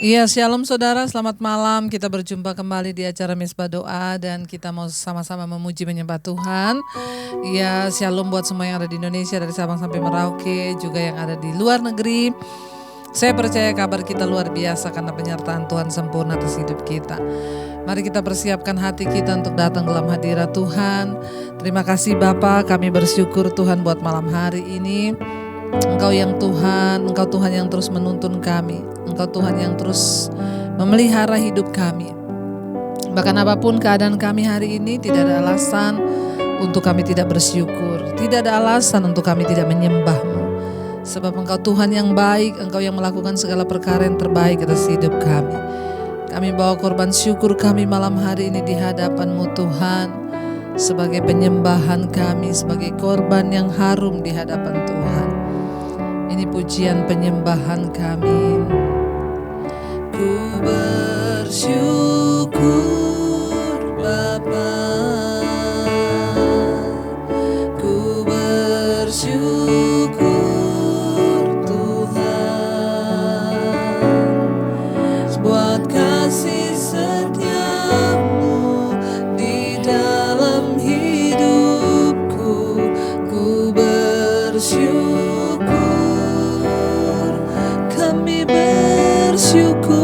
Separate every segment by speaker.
Speaker 1: Iya, shalom saudara, selamat malam. Kita berjumpa kembali di acara Misbah Doa dan kita mau sama-sama memuji menyembah Tuhan. Iya, shalom buat semua yang ada di Indonesia dari Sabang sampai Merauke, juga yang ada di luar negeri. Saya percaya kabar kita luar biasa karena penyertaan Tuhan sempurna atas hidup kita. Mari kita persiapkan hati kita untuk datang dalam hadirat Tuhan. Terima kasih Bapa, kami bersyukur Tuhan buat malam hari ini. Engkau yang Tuhan, Engkau Tuhan yang terus menuntun kami. Engkau Tuhan yang terus memelihara hidup kami. Bahkan apapun keadaan kami hari ini, tidak ada alasan untuk kami tidak bersyukur. Tidak ada alasan untuk kami tidak menyembah-Mu. Sebab Engkau Tuhan yang baik, Engkau yang melakukan segala perkara yang terbaik atas hidup kami. Kami bawa korban syukur kami malam hari ini di hadapan-Mu Tuhan. Sebagai penyembahan kami, sebagai korban yang harum di hadapan Tuhan. Ini pujian penyembahan kami. Ku bersyukur Bapa, ku bersyukur Tuhan buat kasih setiamu di dalam hidupku. Ku bersyukur, kami bersyukur.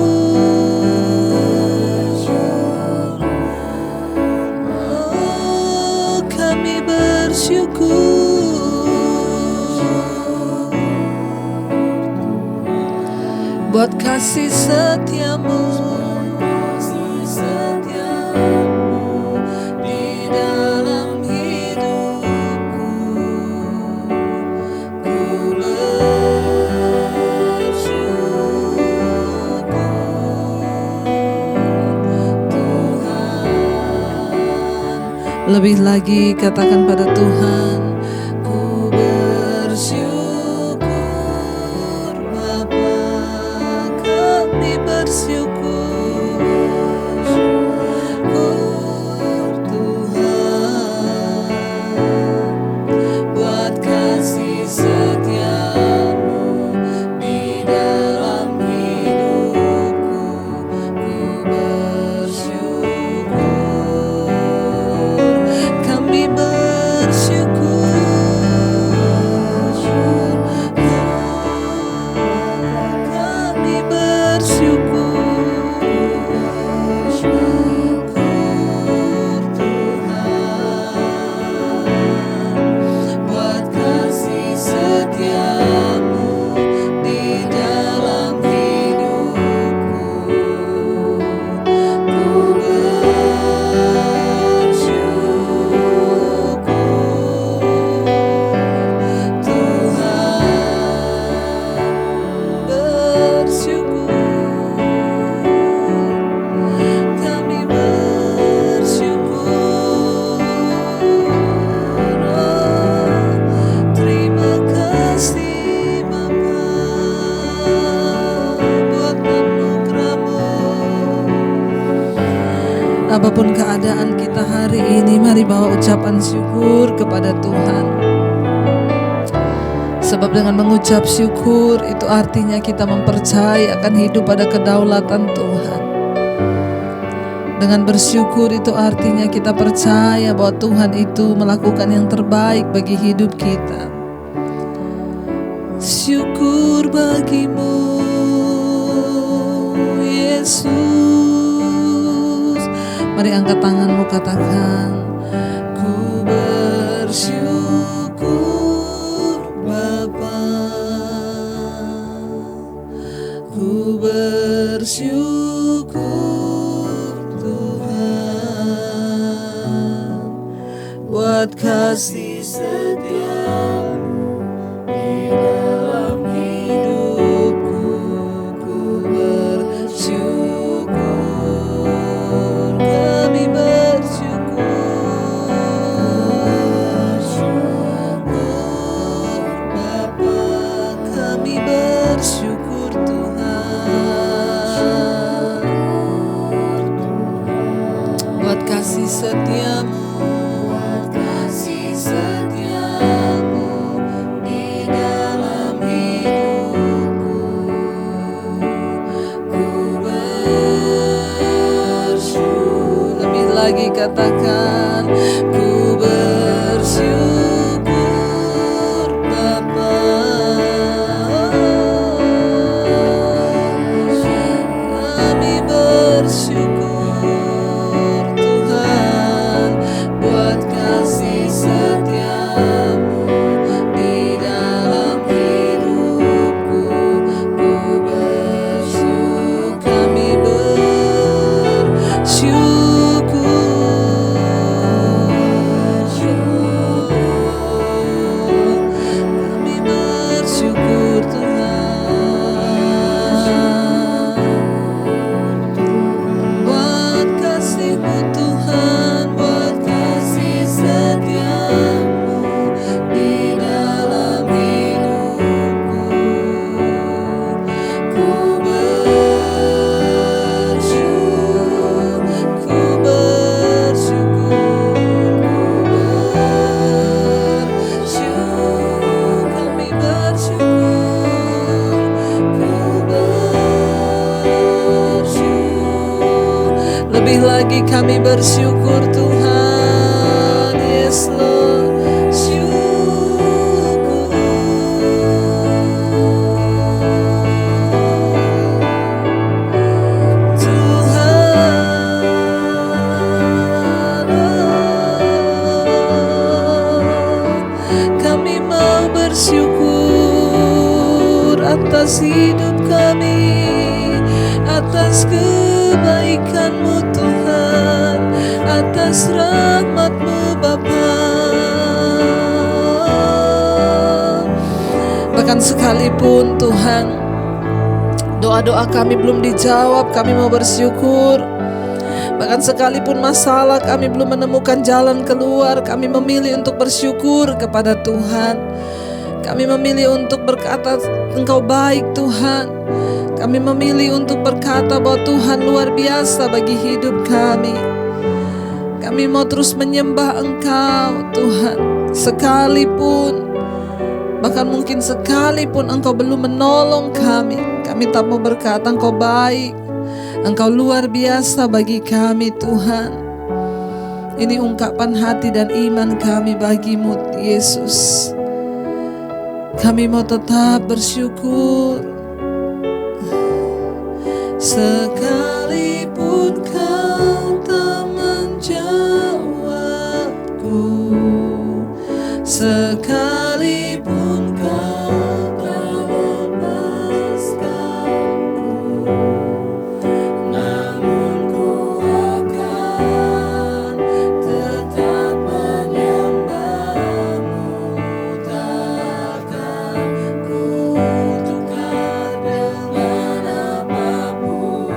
Speaker 1: Oh, kami bersyukur buat kasih setiamu di dalam hidupku. Ku lebih lagi katakan pada Tuhan, ku bersyukur Bapa, kami bersyukur Tuhan buat kasih setiamu di dalam hidupku. Ku bersyukur, kami bersyukur, kami bersyukur Tuhan buat kasih setiamu di dalam hidupku. Ku bersyukur Tuhan, bersyukur, kami bersyukur. Oh, terima kasih Bapa buat anugerah-Mu. Apapun keadaan kita hari ini, mari bawa ucapan syukur kepada Tuhan. Sebab dengan mengucap syukur itu artinya kita mempercayai akan hidup pada kedaulatan Tuhan. Dengan bersyukur itu artinya kita percaya bahwa Tuhan itu melakukan yang terbaik bagi hidup kita. Syukur bagimu Yesus. Mari angkat tanganmu, katakan, ku bersyukur Bapa, ku bersyukur Tuhan buat kasih setiamu di dalam hidupku. Ku bersyukur, kami bersyukur Bapa, kami bersyukur Tuhan buat kasih setiamu di dalam hidupku. Ku lagi katakan, ku bersyukur Bapa. Kami bersyukur Tuhan buat kasih setiamu di dalam hidupku. Ku bersyukur, kami bersyukur Tuhan buat kasih-Mu Tuhan, buat kasih setiamu di dalam hidupku. Ku bersyukur, kami bersyukur, lebih lagi kami bersyukur Tuhan. Yes Lord, syukur Tuhan. Kami mau bersyukur atas hidup kami, atas kebaikan-Mu Tuhan, atas rahmat-Mu Bapa. Bahkan sekalipun Tuhan doa-doa kami belum dijawab, kami mau bersyukur. Bahkan sekalipun masalah kami belum menemukan jalan keluar, kami memilih untuk bersyukur kepada Tuhan. Kami memilih untuk berkata, Engkau baik Tuhan. Kami memilih untuk berkata bahwa Tuhan luar biasa bagi hidup kami. Kami mau terus menyembah Engkau Tuhan. Sekalipun, bahkan mungkin sekalipun Engkau belum menolong kami, kami tak mau berkata Engkau baik, Engkau luar biasa bagi kami Tuhan. Ini ungkapan hati dan iman kami bagi-Mu Yesus. Kami mau tetap bersyukur. Sekalipun Kau tak menjawabku, sekalipun Kau tak lepaskanku, namun ku akan tetap menyembah-Mu. Takkan ku tukar dengan apapun.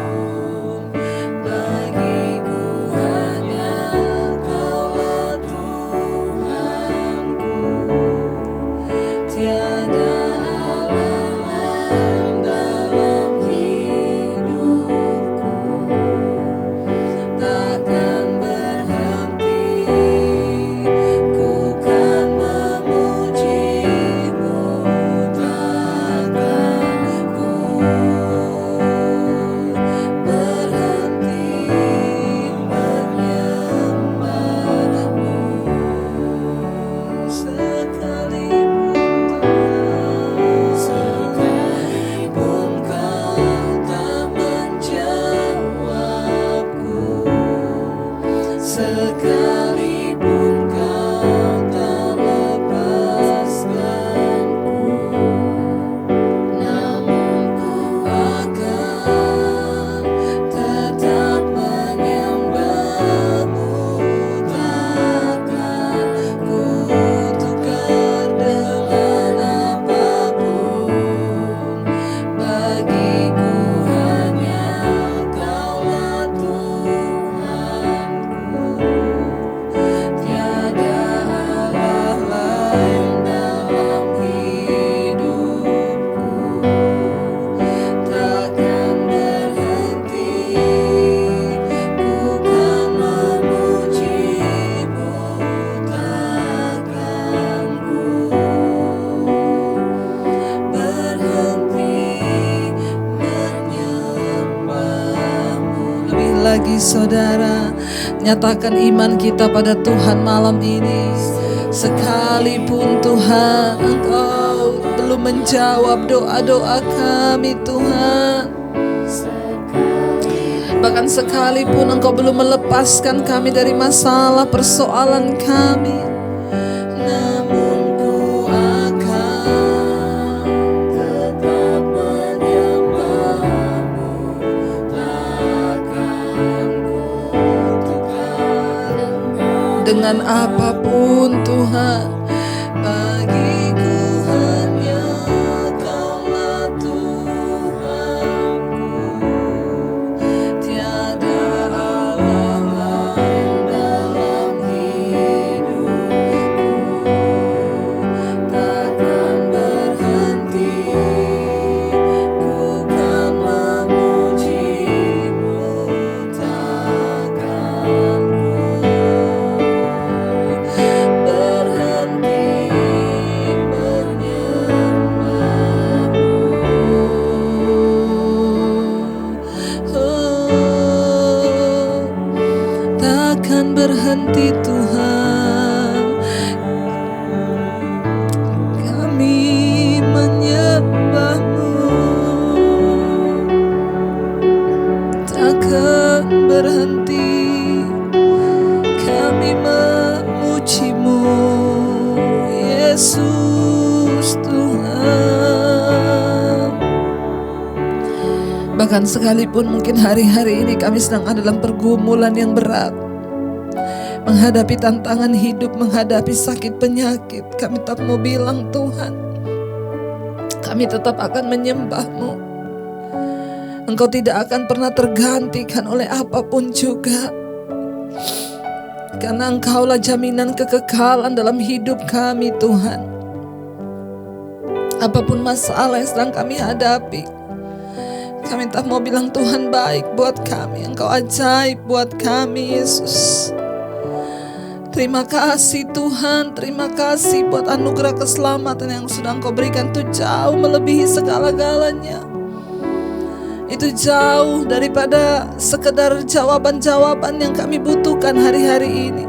Speaker 1: lagi saudara, nyatakan iman kita pada Tuhan malam ini. Sekalipun Tuhan Engkau belum menjawab doa-doa kami Tuhan, bahkan sekalipun Engkau belum melepaskan kami dari masalah persoalan kami, namun ku akan tetap menyembah-Mu, takkan ku tukar dengan apapun Tuhan. Bagiku hanya Kaulah Tuhanku, tiada Allah lain dalam hidupku. Takkan berhenti ku kan memuji-Mu, takkan berhenti menyembah-Mu. Takkan berhenti Tuhan, kami menyembah-Mu. Takkan berhenti kami memuji-Mu, Yesus Tuhan. Bahkan sekalipun mungkin hari-hari ini kami sedang ada dalam pergumulan yang berat, menghadapi tantangan hidup, menghadapi sakit penyakit, kami tetap mau bilang Tuhan, kami tetap akan menyembah-Mu. Engkau tidak akan pernah tergantikan oleh apapun juga, karena Engkaulah jaminan kekekalan dalam hidup kami Tuhan. Apapun masalah yang sedang kami hadapi, kami tak mau bilang Tuhan baik buat kami, Engkau ajaib buat kami Yesus. Terima kasih Tuhan, terima kasih buat anugerah keselamatan yang sudah Engkau berikan. Itu jauh melebihi segala-galanya. Itu jauh daripada sekedar jawaban-jawaban yang kami butuhkan hari-hari ini.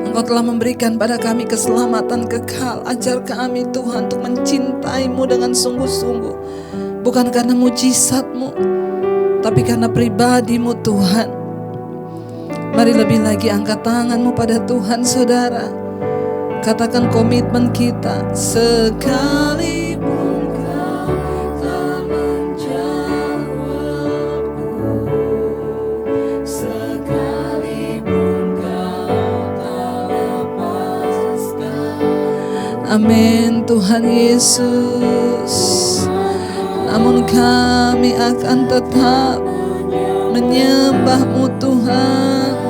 Speaker 1: Engkau telah memberikan pada kami keselamatan kekal. Ajar kami Tuhan untuk mencintai-Mu dengan sungguh-sungguh, bukan karena mujizat-Mu, tapi karena pribadi-Mu Tuhan. Mari lebih lagi angkat tangan-Mu pada Tuhan saudara. Katakan komitmen kita. Sekalipun Kau tak menjawabku, sekalipun Kau tak lepaskan. Amin Tuhan Yesus. Namun kami akan tetap menyembah-Mu Tuhan.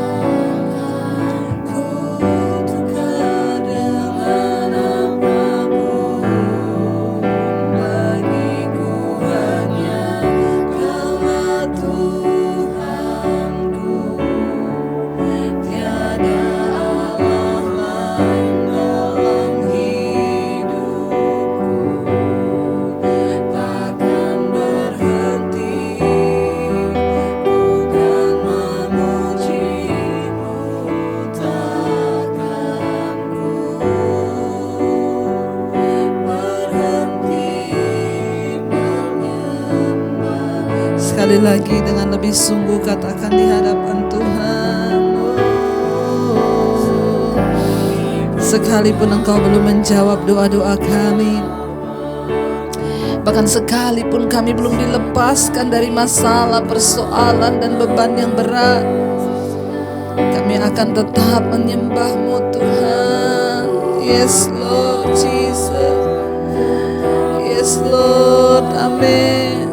Speaker 1: Sekali lagi dengan lebih sungguh katakan di hadapan Tuhan. Sekalipun Engkau belum menjawab doa-doa kami, bahkan sekalipun kami belum dilepaskan dari masalah, persoalan dan beban yang berat, kami akan tetap menyembah-Mu Tuhan. Yes Lord Jesus, yes Lord, amin.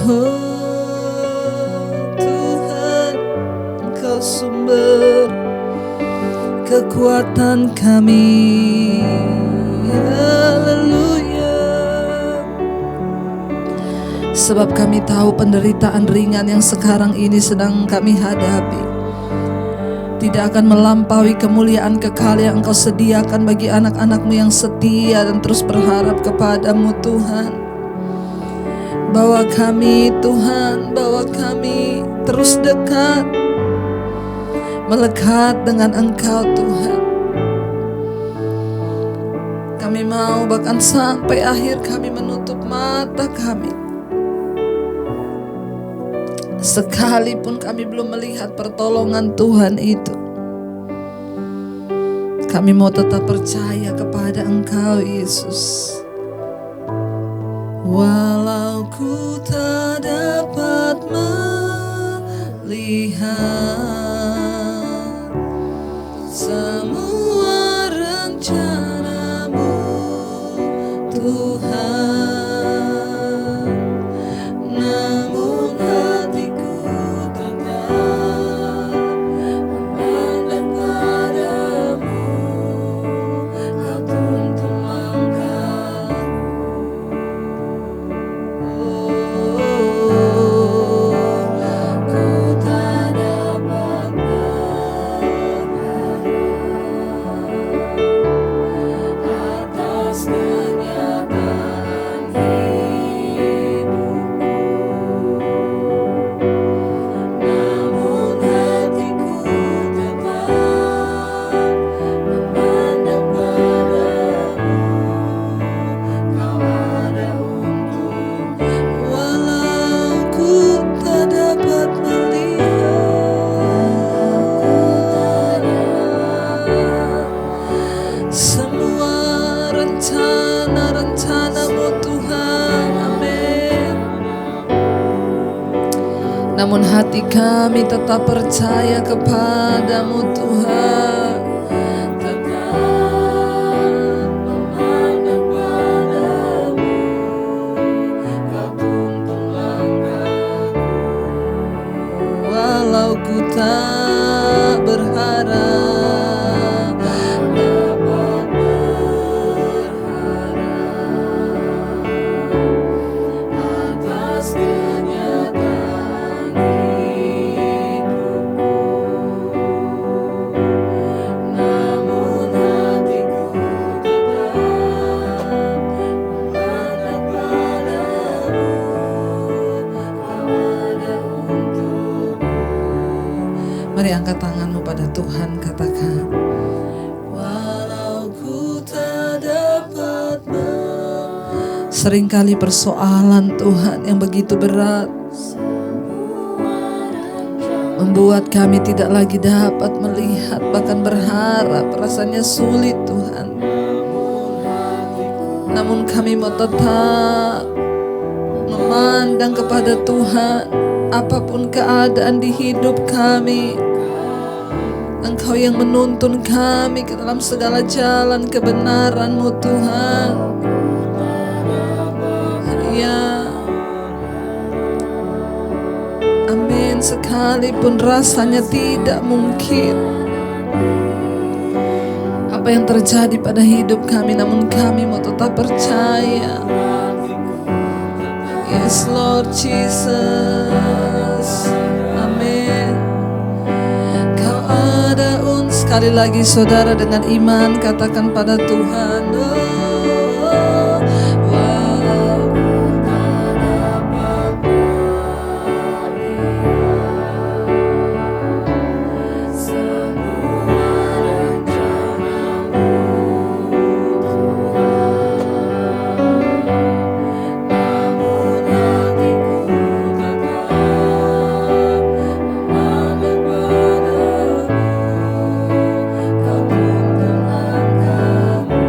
Speaker 1: Oh Tuhan, Engkau sumber kekuatan kami. Haleluya. Sebab kami tahu penderitaan ringan yang sekarang ini sedang kami hadapi tidak akan melampaui kemuliaan kekal yang Engkau sediakan bagi anak-anak-Mu yang setia dan terus berharap kepadamu Tuhan. Bawa kami Tuhan, bawa kami terus dekat, melekat dengan Engkau Tuhan. Kami mau bahkan sampai akhir kami menutup mata kami, sekalipun kami belum melihat pertolongan Tuhan itu. Kami mau tetap percaya kepada Engkau Yesus. Walau ku tak dapat melihat semua rencana-Mu Tuhan, namun hatiku tetap memandang padamu. Kau tuntun langkahku. Ku tak dapat berharap atas kenyataan hidupku, namun hatiku tetap memandang padamu. Kau ada untuk, walau ku tak dapat melihat semua rencana-rencana-Mu Tuhan. Amin. Namun hati kami tetap percaya kepadamu Tuhan, tetap memandang padamu. Kau tuntun langkahku, walau ku tak berharap dapat berharap atas kenyataan hidupku, namun hatiku tetap memandang padamu. Kau ada untukku. Mari angkat tanganmu pada Tuhan, katakan, walau ku tak dapat seringkali persoalan Tuhan yang begitu berat membuat kami tidak lagi dapat melihat, bahkan berharap rasanya sulit Tuhan. Namun kami mau tetap memandang kepada Tuhan. Apapun keadaan di hidup kami, Engkau yang menuntun kami ke dalam segala jalan kebenaran-Mu Tuhan. Ya, amin. Sekalipun rasanya tidak mungkin apa yang terjadi pada hidup kami, namun kami mau tetap percaya. Yes Lord Jesus. Amin. Kau ada sekali lagi saudara dengan iman katakan pada Tuhan, oh, walau ku tak dapat melihat semua rencana-Mu Tuhan, namun hatiku tetap memandang padamu. Kau tuntun langkahku,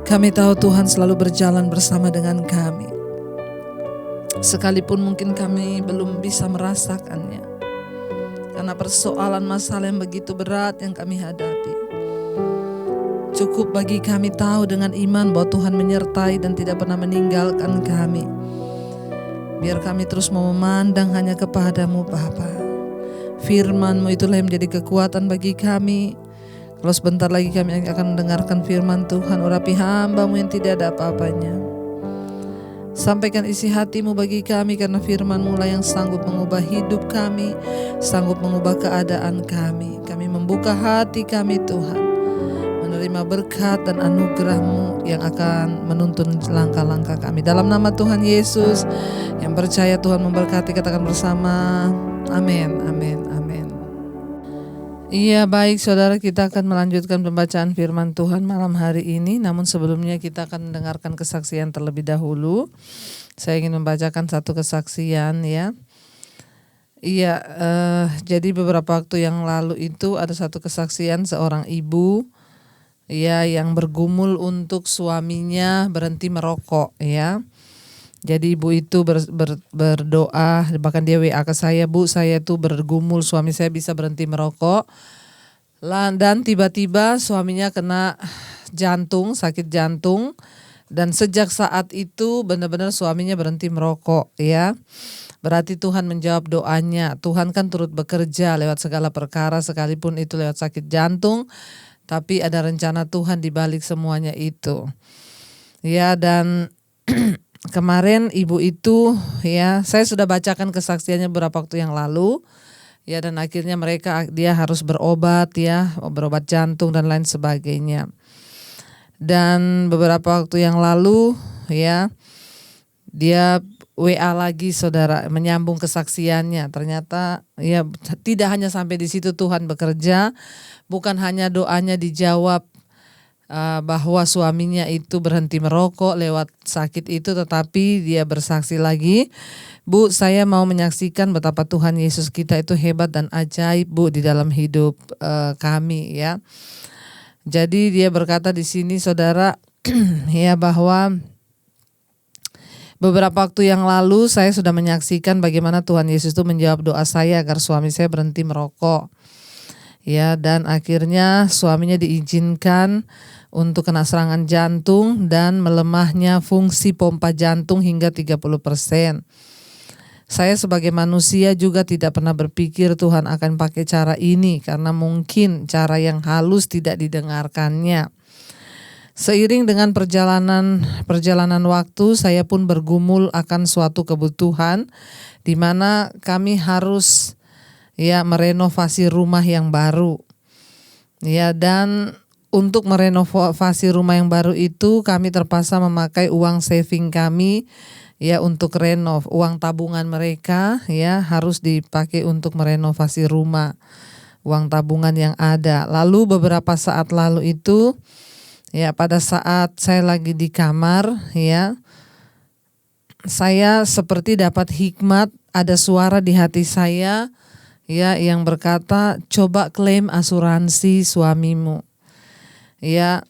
Speaker 1: Kami tahu Tuhan selalu berjalan bersama dengan kami. Sekalipun mungkin kami belum bisa merasakannya. Karena persoalan masalah yang begitu berat yang kami hadapi. Cukup bagi kami tahu dengan iman bahwa Tuhan menyertai dan tidak pernah meninggalkan kami. Biar kami terus mau memandang hanya kepadamu Bapa. Firman-Mu itulah yang menjadi kekuatan bagi kami. Kalau sebentar lagi kami akan mendengarkan firman Tuhan, urapi hamba-Mu yang tidak ada apa-apanya. Sampaikan isi hati-Mu bagi kami, karena firman-Mu lah yang sanggup mengubah hidup kami, sanggup mengubah keadaan kami. Kami membuka hati kami Tuhan, menerima berkat dan anugerah-Mu yang akan menuntun langkah-langkah kami. Dalam nama Tuhan Yesus, yang percaya Tuhan memberkati, katakan bersama, amin, amin, amin. Iya, baik saudara, kita akan melanjutkan pembacaan firman Tuhan malam hari ini. Namun sebelumnya kita akan mendengarkan kesaksian terlebih dahulu. Saya ingin membacakan satu kesaksian ya. Iya, jadi beberapa waktu yang lalu itu ada satu kesaksian seorang ibu ya yang bergumul untuk suaminya berhenti merokok ya. Jadi ibu itu berdoa, bahkan dia WA ke saya, Bu, saya tuh bergumul suami saya bisa berhenti merokok. Dan tiba-tiba suaminya kena jantung, sakit jantung. Dan sejak saat itu benar-benar suaminya berhenti merokok ya. Berarti Tuhan menjawab doanya. Tuhan kan turut bekerja lewat segala perkara, sekalipun itu lewat sakit jantung. Tapi ada rencana Tuhan di balik semuanya itu. Ya, dan kemarin ibu itu ya, saya sudah bacakan kesaksiannya beberapa waktu yang lalu ya, dan akhirnya dia harus berobat ya, berobat jantung dan lain sebagainya. Dan beberapa waktu yang lalu ya, dia WA lagi saudara, menyambung kesaksiannya. Ternyata ya tidak hanya sampai di situ Tuhan bekerja, bukan hanya doanya dijawab bahwa suaminya itu berhenti merokok lewat sakit itu, tetapi dia bersaksi lagi, Bu, saya mau menyaksikan betapa Tuhan Yesus kita itu hebat dan ajaib, Bu, di dalam hidup kami ya. Jadi dia berkata di sini saudara ya, bahwa beberapa waktu yang lalu saya sudah menyaksikan bagaimana Tuhan Yesus itu menjawab doa saya agar suami saya berhenti merokok. Ya, dan akhirnya suaminya diizinkan untuk kena serangan jantung dan melemahnya fungsi pompa jantung hingga 30%. Saya sebagai manusia juga tidak pernah berpikir Tuhan akan pakai cara ini, karena mungkin cara yang halus tidak didengarkannya. Seiring dengan perjalanan waktu, saya pun bergumul akan suatu kebutuhan di mana kami harus ya merenovasi rumah yang baru. Ya, dan untuk merenovasi rumah yang baru itu kami terpaksa memakai uang saving kami ya untuk renov. Uang tabungan mereka ya harus dipakai untuk merenovasi rumah. Uang tabungan yang ada. Lalu beberapa saat lalu itu ya, pada saat saya lagi di kamar ya, saya seperti dapat hikmat, ada suara di hati saya ya yang berkata, coba klaim asuransi suamimu. Ya,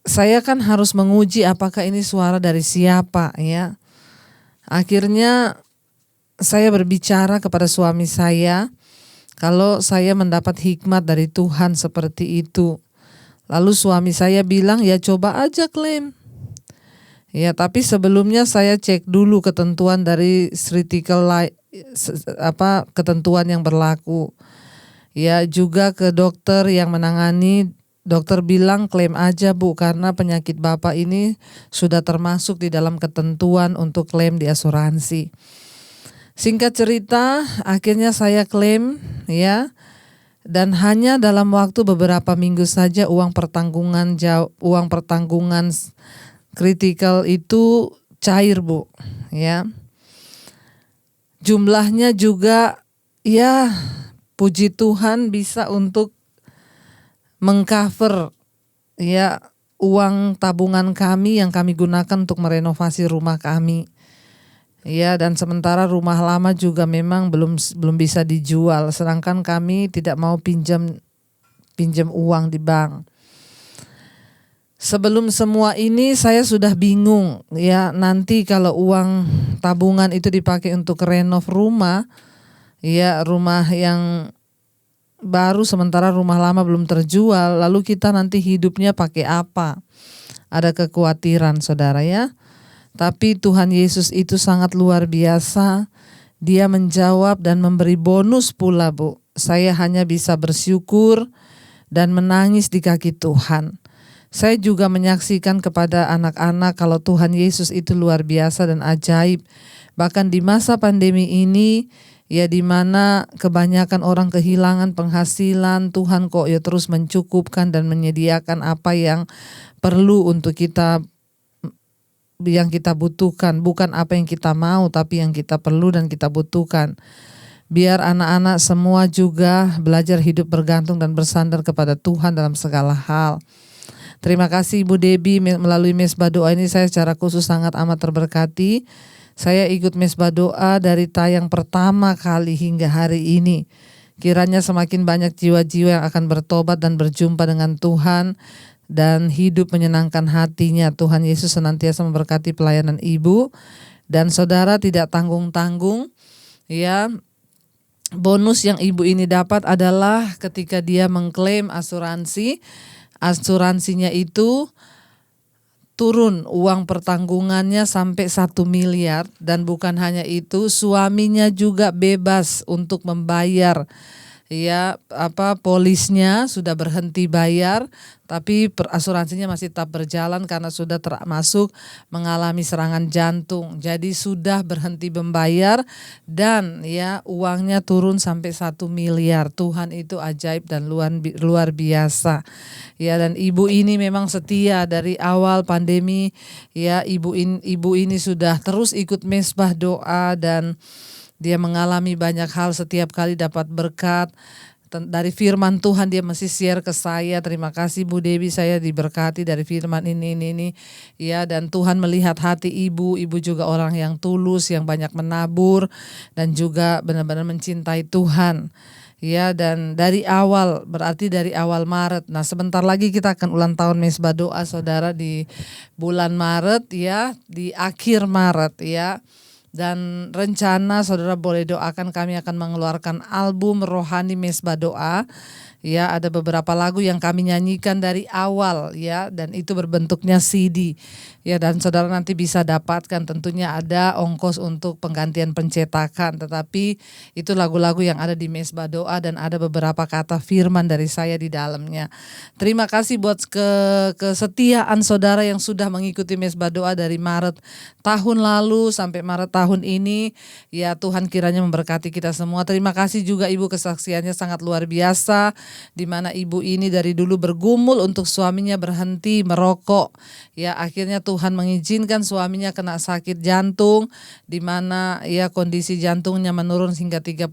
Speaker 1: saya kan harus menguji apakah ini suara dari siapa ya. Akhirnya saya berbicara kepada suami saya kalau saya mendapat hikmat dari Tuhan seperti itu. Lalu suami saya bilang, ya coba aja klaim. Ya, tapi sebelumnya saya cek dulu ketentuan dari ketentuan yang berlaku. Ya, juga ke dokter yang menangani. Dokter bilang klaim aja, Bu, karena penyakit Bapak ini sudah termasuk di dalam ketentuan untuk klaim di asuransi. Singkat cerita, akhirnya saya klaim ya. Dan hanya dalam waktu beberapa minggu saja uang pertanggungan kritikal itu cair, Bu, ya. Jumlahnya juga ya puji Tuhan bisa untuk mengcover ya uang tabungan kami yang kami gunakan untuk merenovasi rumah kami. Ya, dan sementara rumah lama juga memang belum bisa dijual, sedangkan kami tidak mau pinjam uang di bank. sebelum semua ini saya sudah bingung ya, nanti kalau uang tabungan itu dipakai untuk renov rumah, ya rumah yang baru sementara rumah lama belum terjual, lalu kita nanti hidupnya pakai apa? Ada kekhawatiran saudara ya. Tapi Tuhan Yesus itu sangat luar biasa. Dia menjawab dan memberi bonus pula, Bu. Saya hanya bisa bersyukur dan menangis di kaki Tuhan. Saya juga menyaksikan kepada anak-anak kalau Tuhan Yesus itu luar biasa dan ajaib. Bahkan di masa pandemi ini, ya di mana kebanyakan orang kehilangan penghasilan, Tuhan kok ya terus mencukupkan dan menyediakan apa yang perlu untuk kita, yang kita butuhkan. Bukan apa yang kita mau, tapi yang kita perlu dan kita butuhkan. Biar anak-anak semua juga belajar hidup bergantung dan bersandar kepada Tuhan dalam segala hal. Terima kasih Ibu Debbie, melalui Mesbah Doa ini saya secara khusus sangat amat terberkati. Saya ikut Mesbah Doa dari tayang pertama kali hingga hari ini. Kiranya semakin banyak jiwa-jiwa yang akan bertobat dan berjumpa dengan Tuhan dan hidup menyenangkan hatinya. Tuhan Yesus senantiasa memberkati pelayanan Ibu dan saudara, tidak tanggung-tanggung ya. Bonus yang Ibu ini dapat adalah ketika dia mengklaim asuransi. Asuransinya itu turun uang pertanggungannya sampai 1 miliar, dan bukan hanya itu, suaminya juga bebas untuk membayar ya polisnya sudah berhenti bayar, tapi asuransinya masih tetap berjalan karena sudah termasuk mengalami serangan jantung. Jadi sudah berhenti membayar dan ya uangnya turun sampai 1 miliar. Tuhan itu ajaib dan luar biasa. Ya, dan ibu ini memang setia dari awal pandemi ya. Ibu ini sudah terus ikut Mesbah Doa dan dia mengalami banyak hal, setiap kali dapat berkat dari firman Tuhan dia mesti share ke saya. Terima kasih Bu Dewi, saya diberkati dari firman ini ya. Dan Tuhan melihat hati ibu juga orang yang tulus, yang banyak menabur dan juga benar-benar mencintai Tuhan. Ya, dan dari awal, berarti dari awal Maret. Nah, sebentar lagi kita akan ulang tahun Mesbah Doa saudara di bulan Maret ya, di akhir Maret ya. Dan rencana saudara boleh doakan, kami akan mengeluarkan album rohani Mesbah Doa. Ya, ada beberapa lagu yang kami nyanyikan dari awal ya, dan itu berbentuknya CD. Ya, dan saudara nanti bisa dapatkan, tentunya ada ongkos untuk penggantian pencetakan, tetapi itu lagu-lagu yang ada di Mesbah Doa dan ada beberapa kata firman dari saya di dalamnya. Terima kasih buat kesetiaan saudara yang sudah mengikuti Mesbah Doa dari Maret tahun lalu sampai Maret tahun ini. Ya, Tuhan kiranya memberkati kita semua. Terima kasih juga Ibu, kesaksiannya sangat luar biasa, di mana ibu ini dari dulu bergumul untuk suaminya berhenti merokok. Ya, akhirnya Tuhan mengizinkan suaminya kena sakit jantung, di mana ya kondisi jantungnya menurun hingga 30%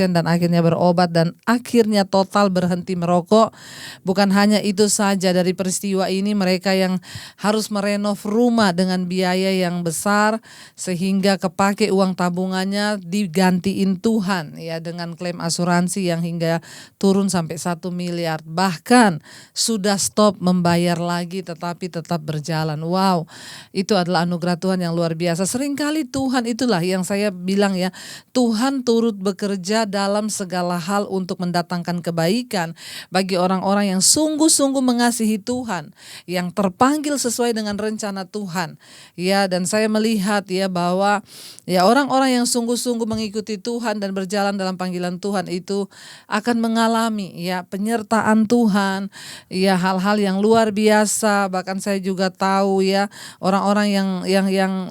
Speaker 1: dan akhirnya berobat dan akhirnya total berhenti merokok. Bukan hanya itu saja, dari peristiwa ini mereka yang harus merenov rumah dengan biaya yang besar sehingga kepake uang tabungannya digantiin Tuhan ya dengan klaim asuransi yang hingga turun sampai 1 miliar. Bahkan sudah stop membayar lagi tetapi tetap berjalan. Wow, itu adalah anugerah Tuhan yang luar biasa. Seringkali Tuhan, itulah yang saya bilang ya, Tuhan turut bekerja dalam segala hal untuk mendatangkan kebaikan bagi orang-orang yang sungguh-sungguh mengasihi Tuhan, yang terpanggil sesuai dengan rencana Tuhan. Ya, dan saya melihat ya bahwa ya orang-orang yang sungguh-sungguh mengikuti Tuhan dan berjalan dalam panggilan Tuhan itu akan mengalami ya penyertaan Tuhan, ya hal-hal yang luar biasa. Bahkan saya juga tahu ya orang-orang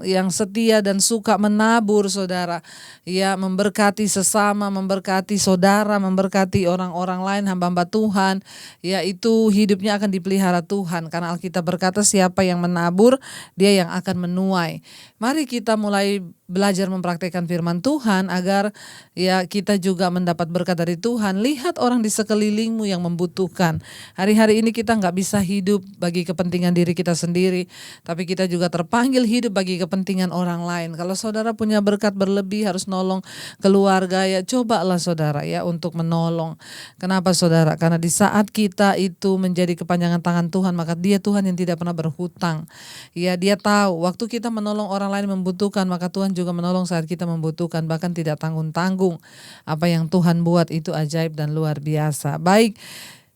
Speaker 1: yang setia dan suka menabur saudara, ya memberkati sesama, memberkati saudara, memberkati orang-orang lain, hamba-hamba Tuhan, ya itu hidupnya akan dipelihara Tuhan, karena Alkitab berkata siapa yang menabur dia yang akan menuai. Mari kita mulai belajar mempraktikkan firman Tuhan agar ya kita juga mendapat berkat dari Tuhan. Lihat orang di sekelilingmu yang membutuhkan. Hari-hari ini kita nggak bisa hidup bagi kepentingan diri kita sendiri, tapi kita juga terpanggil hidup bagi kepentingan orang lain. Kalau saudara punya berkat berlebih harus nolong keluarga, ya cobalah saudara ya untuk menolong. Kenapa saudara? Karena di saat kita itu menjadi kepanjangan tangan Tuhan, maka Dia Tuhan yang tidak pernah berhutang. Ya, Dia tahu waktu kita menolong orang lain membutuhkan, maka Tuhan juga menolong saat kita membutuhkan, bahkan tidak tanggung-tanggung. Apa yang Tuhan buat itu ajaib dan luar biasa. Baik,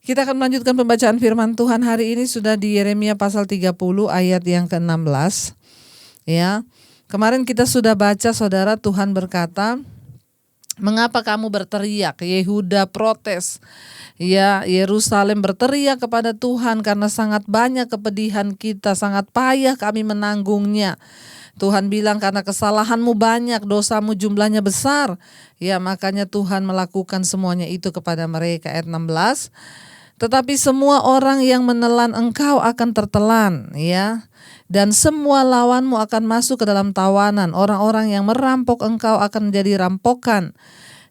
Speaker 1: kita akan melanjutkan pembacaan firman Tuhan hari ini sudah di Yeremia pasal 30 ayat yang ke-16. Ya. Kemarin kita sudah baca saudara, Tuhan berkata, "Mengapa kamu berteriak? Yehuda protes. Ya, Yerusalem berteriak kepada Tuhan karena sangat banyak kepedihan kita, sangat payah kami menanggungnya." Tuhan bilang karena kesalahanmu banyak, dosamu jumlahnya besar. Ya, makanya Tuhan melakukan semuanya itu kepada mereka. Ayat 16. "Tetapi semua orang yang menelan engkau akan tertelan, ya. Dan semua lawanmu akan masuk ke dalam tawanan. Orang-orang yang merampok engkau akan menjadi rampokan.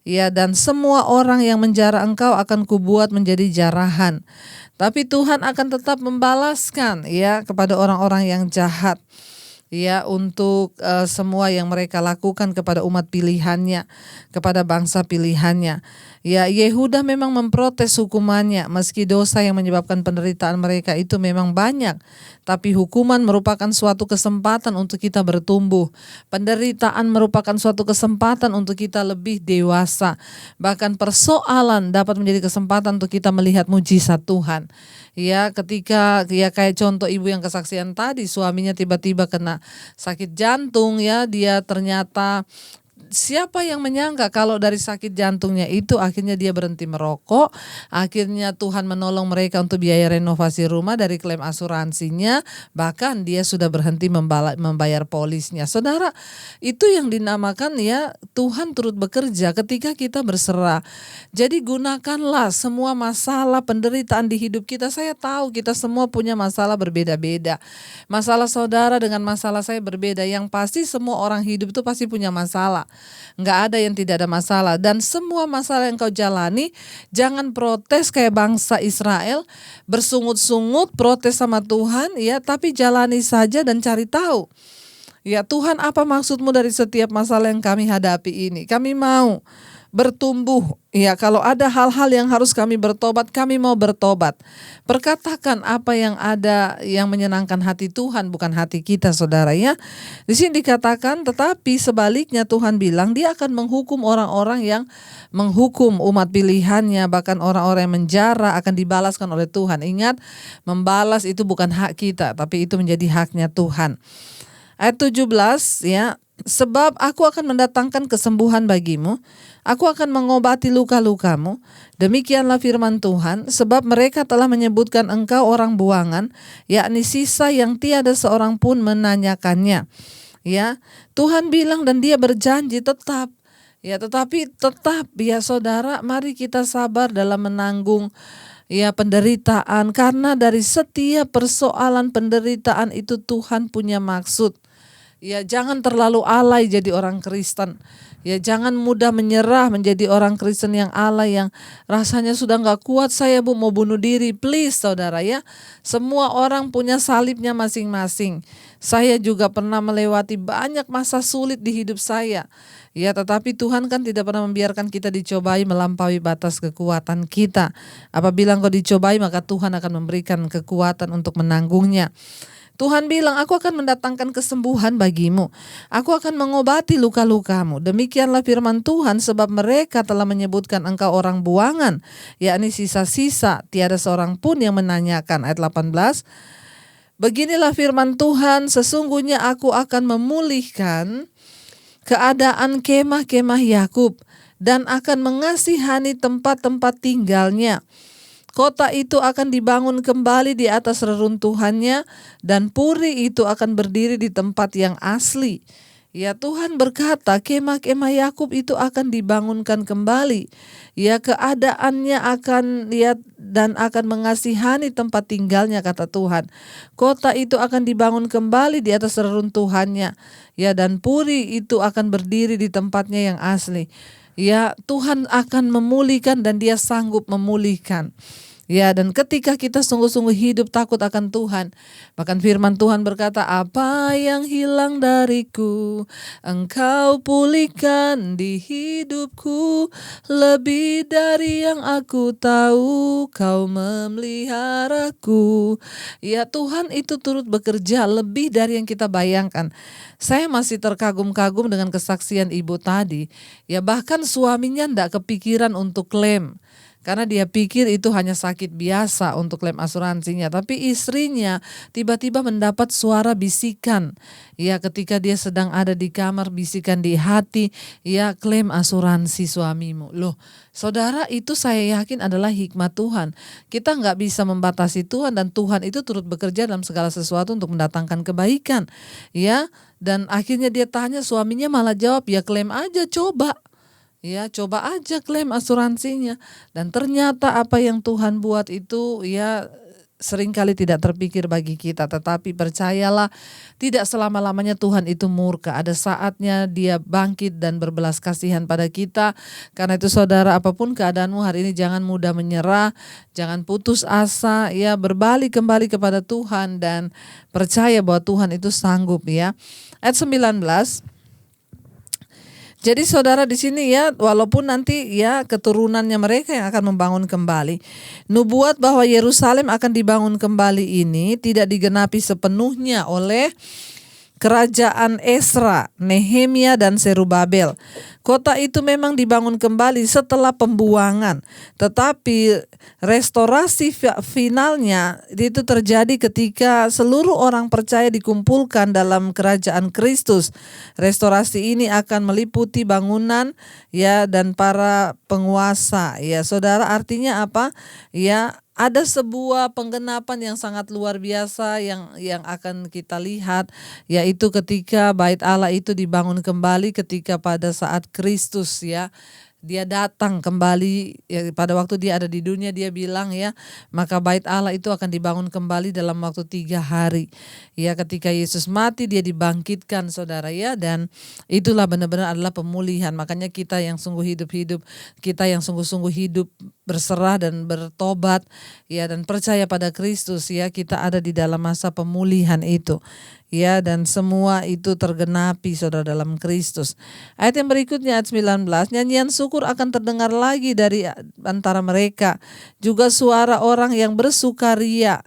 Speaker 1: Ya, dan semua orang yang menjara engkau akan kubuat menjadi jarahan. Tapi Tuhan akan tetap membalaskan ya kepada orang-orang yang jahat. Ya, untuk semua yang mereka lakukan kepada umat pilihannya, kepada bangsa pilihannya. Ya, Yehuda memang memprotes hukumannya, meski dosa yang menyebabkan penderitaan mereka itu memang banyak. Tapi hukuman merupakan suatu kesempatan untuk kita bertumbuh. Penderitaan merupakan suatu kesempatan untuk kita lebih dewasa. Bahkan persoalan dapat menjadi kesempatan untuk kita melihat mujizat Tuhan. Ya, ketika ya kayak contoh ibu yang kesaksian tadi, suaminya tiba-tiba kena sakit jantung, ya, dia ternyata siapa yang menyangka kalau dari sakit jantungnya itu akhirnya dia berhenti merokok. Akhirnya Tuhan menolong mereka untuk biaya renovasi rumah dari klaim asuransinya. Bahkan dia sudah berhenti membayar polisnya. Saudara, itu yang dinamakan ya Tuhan turut bekerja ketika kita berserah. Jadi gunakanlah semua masalah penderitaan di hidup kita. Saya tahu kita semua punya masalah berbeda-beda. Masalah saudara dengan masalah saya berbeda. Yang pasti semua orang hidup itu pasti punya masalah. Nggak ada yang tidak ada masalah. Dan semua masalah yang kau jalani, jangan protes kayak bangsa Israel, bersungut-sungut protes sama Tuhan, ya, tapi jalani saja dan cari tahu. Ya, Tuhan, apa maksudmu dari setiap masalah yang kami hadapi ini? Kami mau bertumbuh. Ya, kalau ada hal-hal yang harus kami bertobat, kami mau bertobat. Perkatakan apa yang ada yang menyenangkan hati Tuhan, bukan hati kita, saudara, ya. Di sini dikatakan, tetapi sebaliknya Tuhan bilang dia akan menghukum orang-orang yang menghukum umat pilihannya, bahkan orang-orang yang menjara akan dibalaskan oleh Tuhan. Ingat, membalas itu bukan hak kita, tapi itu menjadi haknya Tuhan. Ayat 17, ya. Sebab aku akan mendatangkan kesembuhan bagimu, aku akan mengobati luka-lukamu. Demikianlah firman Tuhan, sebab mereka telah menyebutkan engkau orang buangan, yakni sisa yang tiada seorang pun menanyakannya. Ya, Tuhan bilang dan dia berjanji tetap. Ya, tetapi tetap ya saudara, mari kita sabar dalam menanggung ya penderitaan, karena dari setiap persoalan penderitaan itu Tuhan punya maksud. Ya, jangan terlalu alay jadi orang Kristen. Ya, jangan mudah menyerah menjadi orang Kristen yang alay, yang rasanya sudah gak kuat, saya mau bunuh diri. Please saudara, ya, semua orang punya salibnya masing-masing. Saya juga pernah melewati banyak masa sulit di hidup saya. Ya, tetapi Tuhan kan tidak pernah membiarkan kita dicobai melampaui batas kekuatan kita. Apabila engkau dicobai, maka Tuhan akan memberikan kekuatan untuk menanggungnya. Tuhan bilang, aku akan mendatangkan kesembuhan bagimu. Aku akan mengobati luka-lukamu. Demikianlah firman Tuhan, sebab mereka telah menyebutkan engkau orang buangan, yakni sisa-sisa, tiada seorang pun yang menanyakan. Ayat 18, beginilah firman Tuhan, sesungguhnya aku akan memulihkan keadaan kemah-kemah Yakub dan akan mengasihani tempat-tempat tinggalnya. Kota itu akan dibangun kembali di atas reruntuhannya, dan puri itu akan berdiri di tempat yang asli. Ya, Tuhan berkata kemah-kemah Yakub itu akan dibangunkan kembali. Ya, keadaannya akan lihat dan akan mengasihani tempat tinggalnya, kata Tuhan. Kota itu akan dibangun kembali di atas reruntuhannya. Ya, dan puri itu akan berdiri di tempatnya yang asli. Ya, Tuhan akan memulihkan dan Dia sanggup memulihkan. Ya, dan ketika kita sungguh-sungguh hidup takut akan Tuhan, bahkan firman Tuhan berkata, apa yang hilang dariku, Engkau pulihkan di hidupku, lebih dari yang aku tahu, Kau memeliharaku. Ya, Tuhan itu turut bekerja lebih dari yang kita bayangkan. Saya masih terkagum-kagum dengan kesaksian ibu tadi. Ya, bahkan suaminya tidak kepikiran untuk klaim. Karena dia pikir itu hanya sakit biasa untuk klaim asuransinya. Tapi istrinya tiba-tiba mendapat suara bisikan. Ya, ketika dia sedang ada di kamar, bisikan di hati, ya, klaim asuransi suamimu. Loh, saudara, itu saya yakin adalah hikmat Tuhan. Kita nggak bisa membatasi Tuhan, dan Tuhan itu turut bekerja dalam segala sesuatu untuk mendatangkan kebaikan. Ya, dan akhirnya dia tanya, suaminya malah jawab, ya klaim aja, coba. Ya, coba aja klaim asuransinya. Dan ternyata apa yang Tuhan buat itu ya seringkali tidak terpikir bagi kita. Tetapi percayalah, tidak selama-lamanya Tuhan itu murka. Ada saatnya Dia bangkit dan berbelas kasihan pada kita. Karena itu saudara, apapun keadaanmu hari ini, jangan mudah menyerah, jangan putus asa, ya, berbalik kembali kepada Tuhan dan percaya bahwa Tuhan itu sanggup, ya. Ayat 19. Jadi saudara, di sini ya, walaupun nanti ya keturunannya mereka yang akan membangun kembali, nubuat bahwa Yerusalem akan dibangun kembali ini tidak digenapi sepenuhnya oleh kerajaan Esra, Nehemia, dan Zerubabel. Kota itu memang dibangun kembali setelah pembuangan, tetapi restorasi finalnya itu terjadi ketika seluruh orang percaya dikumpulkan dalam kerajaan Kristus. Restorasi ini akan meliputi bangunan, ya, dan para penguasa. Ya, saudara, artinya apa? Ya, ada sebuah penggenapan yang sangat luar biasa yang akan kita lihat, yaitu ketika bait Allah itu dibangun kembali ketika pada saat Kristus, ya, Dia datang kembali, ya, pada waktu Dia ada di dunia. Dia bilang, ya, maka bait Allah itu akan dibangun kembali dalam waktu 3 hari. Ya, ketika Yesus mati, Dia dibangkitkan, saudara, ya, dan itulah benar-benar adalah pemulihan. Makanya kita yang sungguh hidup-hidup, kita yang sungguh-sungguh hidup berserah dan bertobat, ya, dan percaya pada Kristus, ya, kita ada di dalam masa pemulihan itu. Ya, dan semua itu tergenapi, saudara, dalam Kristus. Ayat yang berikutnya, ayat 19, nyanyian syukur akan terdengar lagi dari antara mereka, juga suara orang yang bersukaria.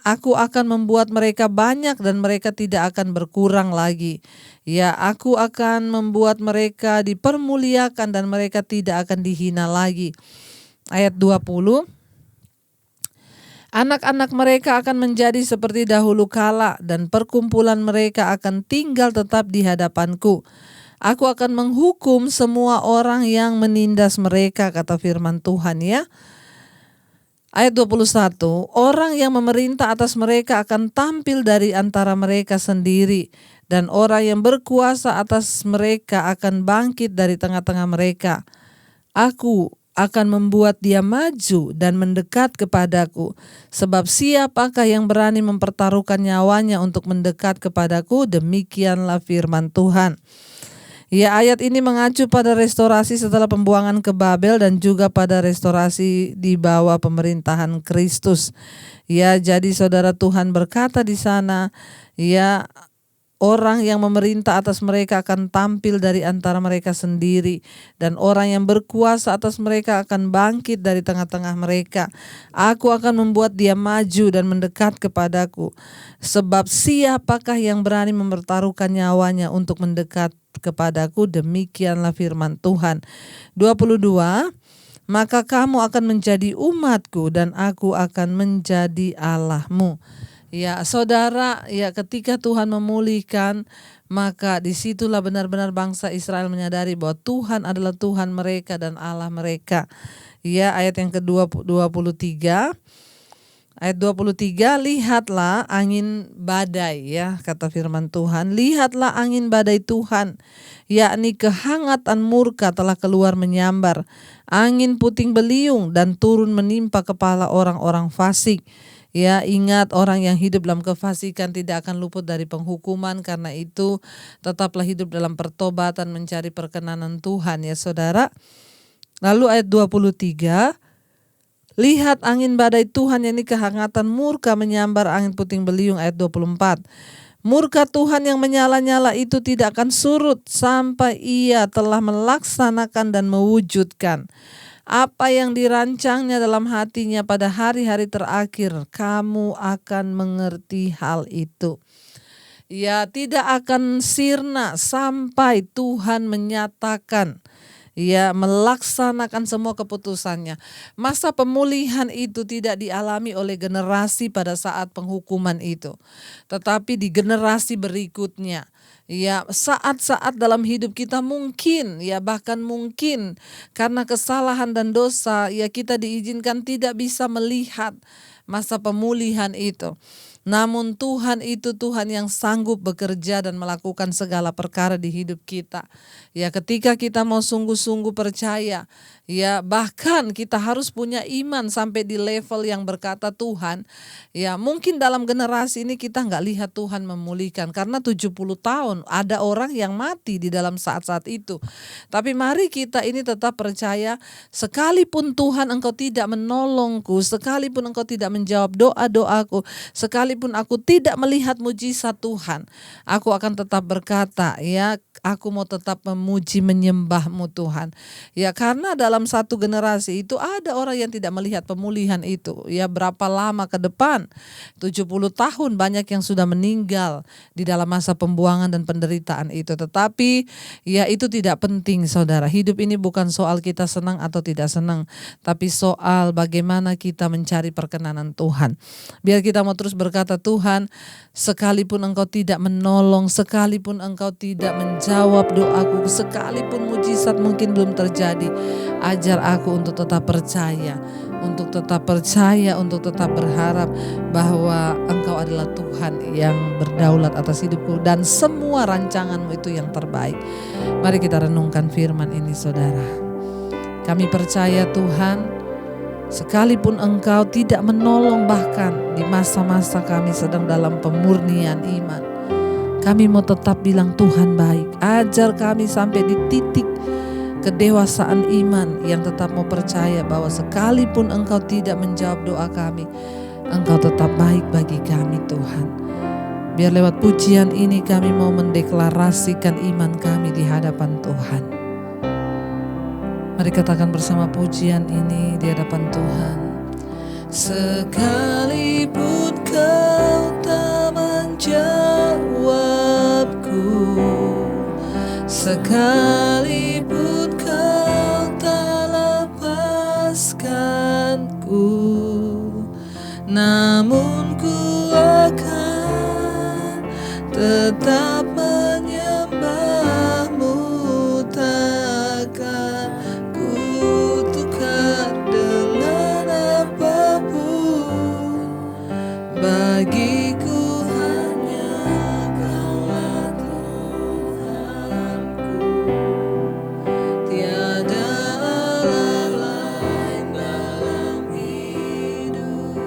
Speaker 1: Aku akan membuat mereka banyak dan mereka tidak akan berkurang lagi. Ya, aku akan membuat mereka dipermuliakan dan mereka tidak akan dihina lagi. Ayat 20, anak-anak mereka akan menjadi seperti dahulu kala dan perkumpulan mereka akan tinggal tetap di hadapanku. Aku akan menghukum semua orang yang menindas mereka, kata firman Tuhan, ya. Ayat 21, orang yang memerintah atas mereka akan tampil dari antara mereka sendiri, dan orang yang berkuasa atas mereka akan bangkit dari tengah-tengah mereka. Aku akan membuat dia maju dan mendekat kepadaku, sebab siapakah yang berani mempertaruhkan nyawanya untuk mendekat kepadaku, demikianlah firman Tuhan. Ya, ayat ini mengacu pada restorasi setelah pembuangan ke Babel dan juga pada restorasi di bawah pemerintahan Kristus. Ya, jadi saudara, Tuhan berkata di sana, ya, orang yang memerintah atas mereka akan tampil dari antara mereka sendiri, dan orang yang berkuasa atas mereka akan bangkit dari tengah-tengah mereka. Aku akan membuat dia maju dan mendekat kepadaku, sebab siapakah yang berani mempertaruhkan nyawanya untuk mendekat kepadaku, demikianlah firman Tuhan. 22, maka kamu akan menjadi umatku dan aku akan menjadi Allahmu. Ya, saudara, ya, ketika Tuhan memulihkan, maka disitulah benar-benar bangsa Israel menyadari bahwa Tuhan adalah Tuhan mereka dan Allah mereka. Ya, ayat yang ke-23, Ayat 23, lihatlah angin badai, ya kata firman Tuhan. Lihatlah angin badai Tuhan, yakni kehangatan murka telah keluar menyambar. Angin puting beliung dan turun menimpa kepala orang-orang fasik. Ya, ingat orang yang hidup dalam kefasikan tidak akan luput dari penghukuman. Karena itu tetaplah hidup dalam pertobatan, mencari perkenanan Tuhan, ya saudara. Lalu ayat 23, lihat angin badai Tuhan, yakni kehangatan murka menyambar angin puting beliung. Ayat 24, murka Tuhan yang menyala-nyala itu tidak akan surut sampai ia telah melaksanakan dan mewujudkan apa yang dirancangnya dalam hatinya pada hari-hari terakhir. Kamu akan mengerti hal itu. Ya, tidak akan sirna sampai Tuhan menyatakan, ya, melaksanakan semua keputusannya. Masa pemulihan itu tidak dialami oleh generasi pada saat penghukuman itu, tetapi di generasi berikutnya. Ya, saat-saat dalam hidup kita mungkin, ya bahkan mungkin karena kesalahan dan dosa, ya kita diizinkan tidak bisa melihat masa pemulihan itu. Namun Tuhan itu Tuhan yang sanggup bekerja dan melakukan segala perkara di hidup kita. Ya, ketika kita mau sungguh-sungguh percaya, ya bahkan kita harus punya iman sampai di level yang berkata Tuhan, ya mungkin dalam generasi ini kita nggak lihat Tuhan memulihkan karena 70 tahun ada orang yang mati di dalam saat-saat itu. Tapi mari kita ini tetap percaya, sekalipun Tuhan Engkau tidak menolongku, sekalipun Engkau tidak menjawab doa-doaku, sekalipun aku tidak melihat mujizat Tuhan, aku akan tetap berkata, ya aku mau tetap memuji menyembah-Mu Tuhan. Ya karena dalam satu generasi itu ada orang yang tidak melihat pemulihan itu. Ya berapa lama ke depan? 70 tahun banyak yang sudah meninggal di dalam masa pembuangan dan penderitaan itu. Tetapi ya itu tidak penting saudara. Hidup ini bukan soal kita senang atau tidak senang, tapi soal bagaimana kita mencari perkenanan Tuhan. Biar kita mau terus berkata, Tuhan, sekalipun Engkau tidak menolong, sekalipun Engkau tidak menjawab doaku, sekalipun mujizat mungkin belum terjadi, ajar aku untuk tetap percaya, untuk tetap berharap bahwa Engkau adalah Tuhan yang berdaulat atas hidupku dan semua rancangan-Mu itu yang terbaik. Mari kita renungkan firman ini saudara. Kami percaya Tuhan, sekalipun Engkau tidak menolong bahkan di masa-masa kami sedang dalam pemurnian iman, kami mau tetap bilang Tuhan baik. Ajar kami sampai di titik kedewasaan iman yang tetap mau percaya bahwa sekalipun Engkau tidak menjawab doa kami, Engkau tetap baik bagi kami Tuhan. Biar lewat pujian ini kami mau mendeklarasikan iman kami di hadapan Tuhan. Mari katakan bersama pujian ini di hadapan Tuhan. Sekalipun Kau tak menjawabku, sekalipun Kau tak lepaskanku, namun ku akan tetap menyembah-Mu, takkan ku tukar dengan apapun. Bagiku hanya Kaulah Tuhanku, tiada Allah lain dalam hidupku.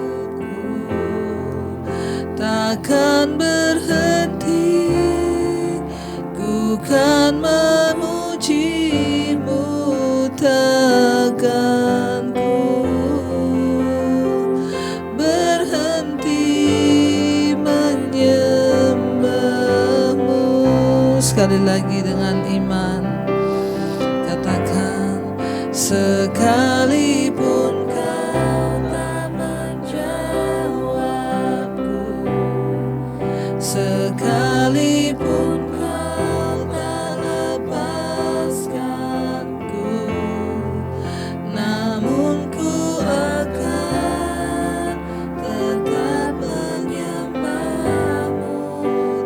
Speaker 1: Takkan berhenti, ku kan memuji-Mu, takkan ku berhenti menyembah-Mu. Sekali lagi dengan iman, katakan, sekalipun Kau tak menjawabku, sekalipun Kau tak lepaskanku, namun ku akan tetap menyembah-Mu,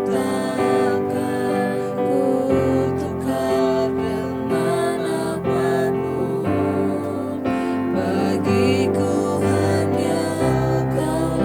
Speaker 1: takkan ku tukar dengan apapun. Bagiku hanya Kaulah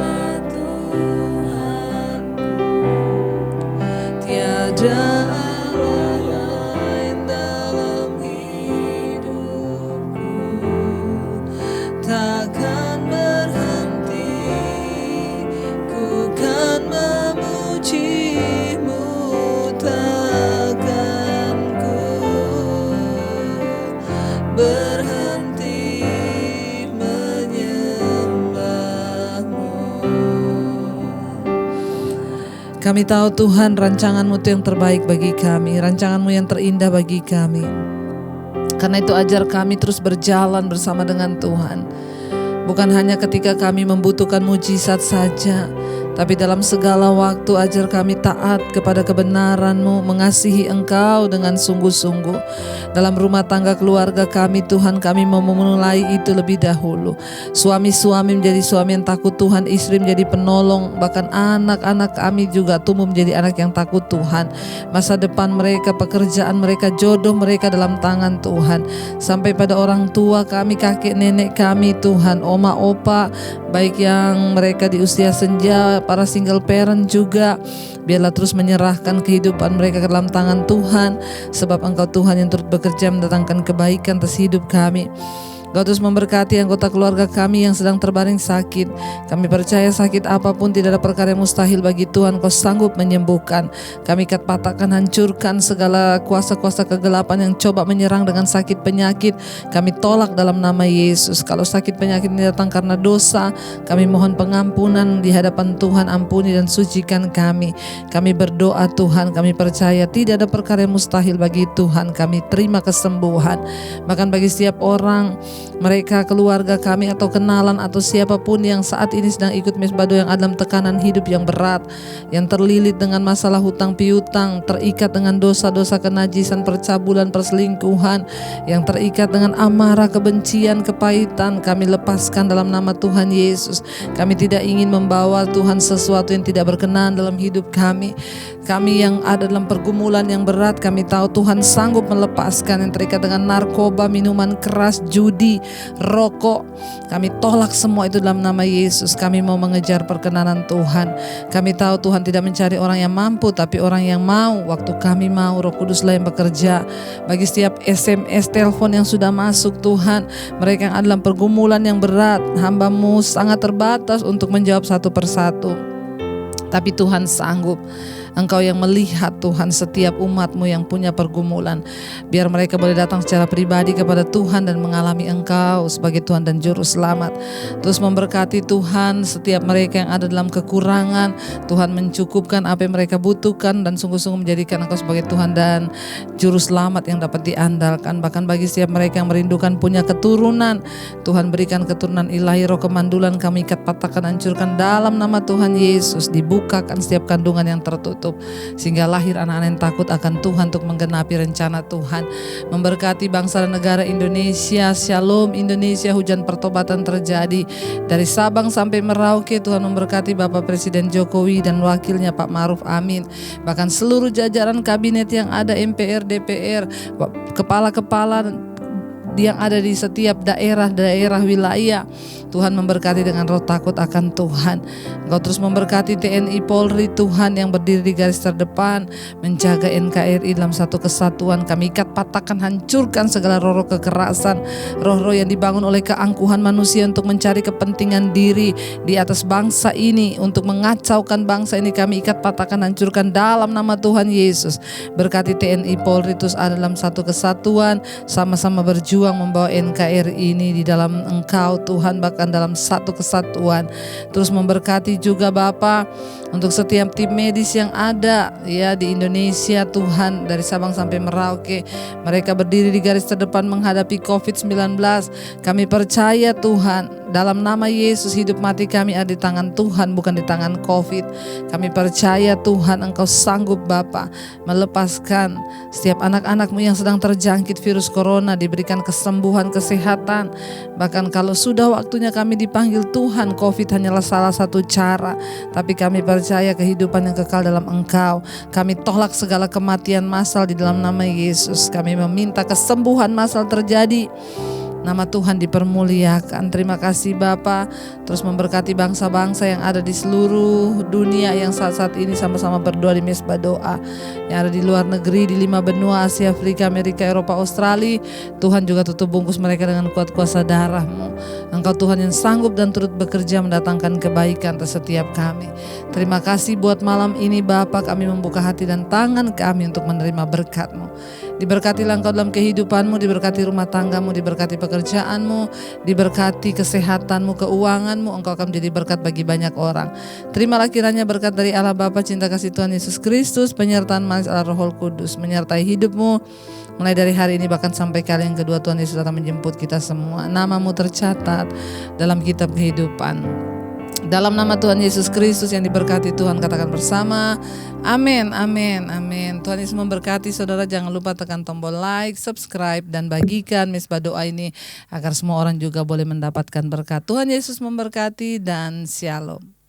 Speaker 1: Kami tahu Tuhan rancangan-Mu itu yang terbaik bagi kami, rancangan-Mu yang terindah bagi kami. Karena itu ajar kami terus berjalan bersama dengan Tuhan. Bukan hanya ketika kami membutuhkan mujizat saja, tapi dalam segala waktu ajar kami taat kepada kebenaran-Mu, mengasihi Engkau dengan sungguh-sungguh. Dalam rumah tangga keluarga kami Tuhan, kami mau memulai itu lebih dahulu. Suami-suami menjadi suami yang takut Tuhan, istri menjadi penolong, bahkan anak-anak kami juga tumbuh menjadi anak yang takut Tuhan. Masa depan mereka, pekerjaan mereka, jodoh mereka dalam tangan Tuhan. Sampai pada orang tua kami, kakek nenek kami Tuhan, oma opa, baik yang mereka di usia senja, para single parent juga, biarlah terus menyerahkan kehidupan mereka ke dalam tangan Tuhan, sebab Engkau Tuhan yang turut bekerja mendatangkan kebaikan atas hidup kami. Engkau terus memberkati anggota keluarga kami yang sedang terbaring sakit. Kami percaya sakit apapun tidak ada perkara yang mustahil bagi Tuhan. Kau sanggup menyembuhkan. Kami patahkan, hancurkan segala kuasa-kuasa kegelapan yang coba menyerang dengan sakit penyakit. Kami tolak dalam nama Yesus. Kalau sakit penyakit ini datang karena dosa, kami mohon pengampunan di hadapan Tuhan. Ampuni dan sucikan kami. Kami berdoa Tuhan, kami percaya tidak ada perkara yang mustahil bagi Tuhan. Kami terima kesembuhan. Bahkan bagi setiap orang, mereka, keluarga kami atau kenalan atau siapapun yang saat ini sedang ikut Mesbado, yang ada dalam tekanan hidup yang berat, yang terlilit dengan masalah hutang piutang, terikat dengan dosa-dosa kenajisan, percabulan, perselingkuhan, yang terikat dengan amarah, kebencian, kepahitan, kami lepaskan dalam nama Tuhan Yesus. Kami tidak ingin membawa Tuhan sesuatu yang tidak berkenan dalam hidup kami. Kami yang ada dalam pergumulan yang berat, kami tahu Tuhan sanggup melepaskan, yang terikat dengan narkoba, minuman keras, judi, rokok. Kami tolak semua itu dalam nama Yesus. Kami mau mengejar perkenanan Tuhan. Kami tahu Tuhan tidak mencari orang yang mampu, tapi orang yang mau. Waktu kami mau, Roh Kuduslah yang bekerja. Bagi setiap SMS, telepon yang sudah masuk Tuhan, mereka yang ada dalam pergumulan yang berat, hamba-Mu sangat terbatas untuk menjawab satu persatu. Tapi Tuhan sanggup. Engkau yang melihat Tuhan setiap umat-Mu yang punya pergumulan. Biar mereka boleh datang secara pribadi kepada Tuhan dan mengalami Engkau sebagai Tuhan dan Juru Selamat. Terus memberkati Tuhan setiap mereka yang ada dalam kekurangan. Tuhan mencukupkan apa yang mereka butuhkan dan sungguh-sungguh menjadikan Engkau sebagai Tuhan dan Juru Selamat yang dapat diandalkan. Bahkan bagi setiap mereka yang merindukan punya keturunan, Tuhan berikan keturunan ilahi. Roh kemandulan kami ikat, patahkan, hancurkan dalam nama Tuhan Yesus. Dibukakan setiap kandungan yang tertutup, sehingga lahir anak-anak yang takut akan Tuhan untuk menggenapi rencana Tuhan. Memberkati bangsa dan negara Indonesia. Shalom Indonesia, hujan pertobatan terjadi dari Sabang sampai Merauke. Tuhan memberkati Bapak Presiden Jokowi dan wakilnya Pak Ma'ruf Amin, bahkan seluruh jajaran kabinet yang ada, MPR, DPR, kepala-kepala yang ada di setiap daerah-daerah wilayah. Tuhan memberkati dengan roh takut akan Tuhan. Engkau terus memberkati TNI Polri Tuhan yang berdiri di garis terdepan, menjaga NKRI dalam satu kesatuan. Kami ikat, patahkan, hancurkan segala roh-roh kekerasan, roh-roh yang dibangun oleh keangkuhan manusia untuk mencari kepentingan diri di atas bangsa ini, untuk mengacaukan bangsa ini. Kami ikat, patahkan, hancurkan dalam nama Tuhan Yesus. Berkati TNI Polri terus ada dalam satu kesatuan, sama-sama berjuang membawa NKRI ini di dalam Engkau Tuhan, bahkan dalam satu kesatuan. Terus memberkati juga Bapa untuk setiap tim medis yang ada ya di Indonesia Tuhan, dari Sabang sampai Merauke. Mereka berdiri di garis terdepan menghadapi COVID-19. Kami percaya Tuhan, dalam nama Yesus hidup mati kami ada di tangan Tuhan, bukan di tangan COVID. Kami percaya Tuhan Engkau sanggup Bapa melepaskan setiap anak-anak-Mu yang sedang terjangkit virus corona, diberikan kesembuhan, kesehatan. Bahkan kalau sudah waktunya kami dipanggil Tuhan, COVID hanyalah salah satu cara. Tapi kami percaya kehidupan yang kekal dalam Engkau. Kami tolak segala kematian massal di dalam nama Yesus. Kami meminta kesembuhan massal terjadi. Nama Tuhan dipermuliakan. Terima kasih Bapa. Terus memberkati bangsa-bangsa yang ada di seluruh dunia yang saat-saat ini sama-sama berdoa di Mesbah Doa, yang ada di luar negeri, di 5 benua, Asia, Afrika, Amerika, Eropa, Australia. Tuhan juga tutup bungkus mereka dengan kuat kuasa darah-Mu. Engkau Tuhan yang sanggup dan turut bekerja mendatangkan kebaikan atas setiap kami. Terima kasih buat malam ini Bapa, kami membuka hati dan tangan kami untuk menerima berkat-Mu. Diberkatilah engkau dalam kehidupanmu, diberkati rumah tanggamu, diberkati pekerjaanmu, diberkati kesehatanmu, keuanganmu. Engkau akan menjadi berkat bagi banyak orang. Terimalah kiranya berkat dari Allah Bapa, cinta kasih Tuhan Yesus Kristus, penyertaan manis Allah Roh Kudus menyertai hidupmu mulai dari hari ini bahkan sampai kali yang kedua Tuhan Yesus datang menjemput kita semua. Namamu tercatat dalam kitab kehidupan. Dalam nama Tuhan Yesus Kristus yang diberkati Tuhan, katakan bersama, amin, amin, amin. Tuhan Yesus memberkati saudara. Jangan lupa tekan tombol like, subscribe, dan bagikan Misbah Doa ini agar semua orang juga boleh mendapatkan berkat. Tuhan Yesus memberkati dan shalom.